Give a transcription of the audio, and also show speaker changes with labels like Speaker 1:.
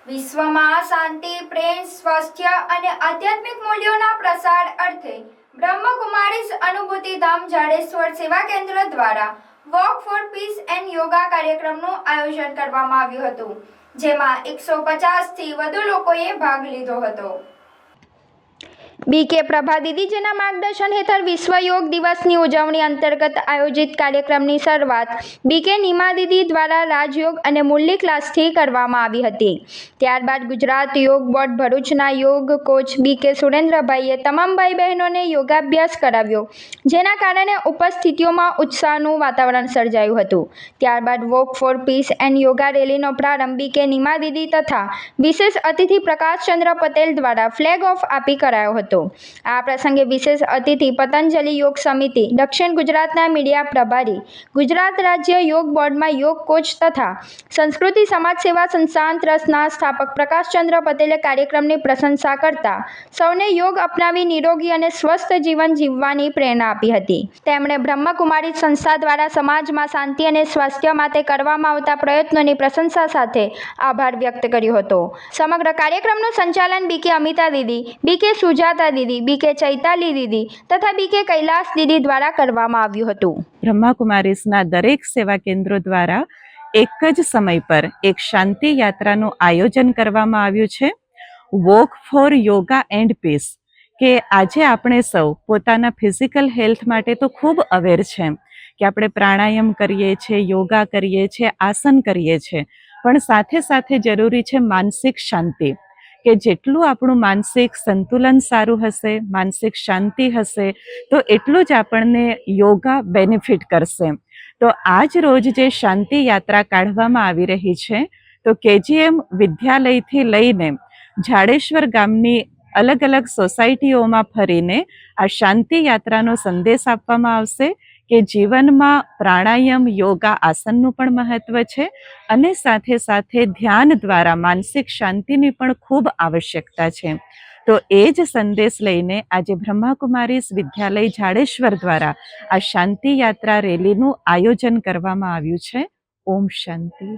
Speaker 1: વિશ્વમાં શાંતિ, પ્રેમ, સ્વાસ્થ્ય અને આધ્યાત્મિક મૂલ્યોના પ્રસાર અર્થે બ્રહ્મકુમારીઝ અનુભૂતિ ધામ જાડેશ્વર સેવા કેન્દ્ર દ્વારા walk for peace and yoga કાર્યક્રમનું આયોજન કરવામાં આવ્યું હતું, જેમાં 150થી વધુ લોકોએ ભાગ લીધો હતો. બીકે પ્રભા દીદીજીના માર્ગદર્શન હેઠળ વિશ્વ યોગ દિવસની ઉજવણી અંતર્ગત આયોજિત કાર્યક્રમની શરૂઆત બીકે નીમા દીદી દ્વારા રાજયોગ અને મુરલી ક્લાસથી કરવામાં આવી હતી. ત્યારબાદ ગુજરાત યોગ બોર્ડ ભરૂચના યોગ કોચ બીકે સુરેન્દ્રભાઈએ તમામ ભાઈ બહેનોને યોગાભ્યાસ કરાવ્યો, જેના કારણે ઉપસ્થિતિઓમાં ઉત્સાહનું વાતાવરણ સર્જાયું હતું. ત્યારબાદ walk for peace and yoga રેલીનો પ્રારંભ બીકે નીમા દીદી તથા વિશેષ અતિથિ પ્રકાશચંદ્ર પટેલ દ્વારા ફ્લેગ ઓફ આપી કરાયો હતો. આ પ્રસંગે વિશેષ અતિથિ પતંજલિ યોગ સમિતિ દક્ષિણ ગુજરાતના મીડિયા પ્રભારી, ગુજરાત રાજ્ય યોગ બોર્ડમાં યોગ કોચ તથા સંસ્કૃતિ સમાજ સેવા સંસ્થાન ટ્રસ્ટના સ્થાપક પ્રકાશચંદ્ર પટેલે કાર્યક્રમની પ્રશંસા કરતા સૌને યોગ અપનાવી નિરોગી અને સ્વસ્થ જીવન જીવવાની પ્રેરણા આપી હતી. તેમણે બ્રહ્મકુમારી સંસ્થા દ્વારા સમાજમાં શાંતિ અને સ્વાસ્થ્ય માટે કરવામાં આવતા પ્રયત્નોની પ્રશંસા સાથે આભાર વ્યક્ત કર્યો હતો. સમગ્ર કાર્યક્રમનું સંચાલન બીકે અમિતા દીદી, બીકે સુજાતા દીદી, બીકે ચૈતાલી દીદી તથા બીકે કૈલાસ દીદી દ્વારા કરવામાં આવ્યું હતું.
Speaker 2: બ્રહ્મકુમારીઝના દરેક સેવા કેન્દ્રો દ્વારા એક જ સમય પર એક શાંતિ યાત્રાનું આયોજન કરવામાં આવ્યું છે, walk for yoga and peace. કે આજે આપણે સૌ પોતાના ફિઝિકલ હેલ્થ માટે તો ખૂબ અવેર છે કે આપણે પ્રાણાયામ કરીએ છીએ, યોગા કરીએ છીએ, આસન કરીએ છીએ, પણ સાથે સાથે જરૂરી છે માનસિક શાંતિ. કે જેટલું આપણું માનસિક સંતુલન સારું હશે, માનસિક શાંતિ હશે, તો એટલું જ આપણને યોગા બેનિફિટ કરશે. તો આજ રોજ જે શાંતિ યાત્રા કાઢવામાં આવી રહી છે, તો કેજીએમ વિદ્યાલયથી લઈને જાડેશ્વર ગામની અલગ અલગ સોસાયટીઓમાં ફરીને આ શાંતિ યાત્રાનો સંદેશ આપવામાં આવશે કે જીવનમાં પ્રાણાયામ, યોગા, આસનનું પણ મહત્વ છે અને સાથે સાથે ધ્યાન દ્વારા માનસિક શાંતિની પણ ખૂબ આવશ્યકતા છે. તો એ જ સંદેશ લઈને આજે બ્રહ્માકુમારીઝ વિદ્યાલય જાડેશ્વર દ્વારા આ શાંતિ યાત્રા રેલીનું આયોજન કરવામાં આવ્યું છે. ઓમ શાંતિ.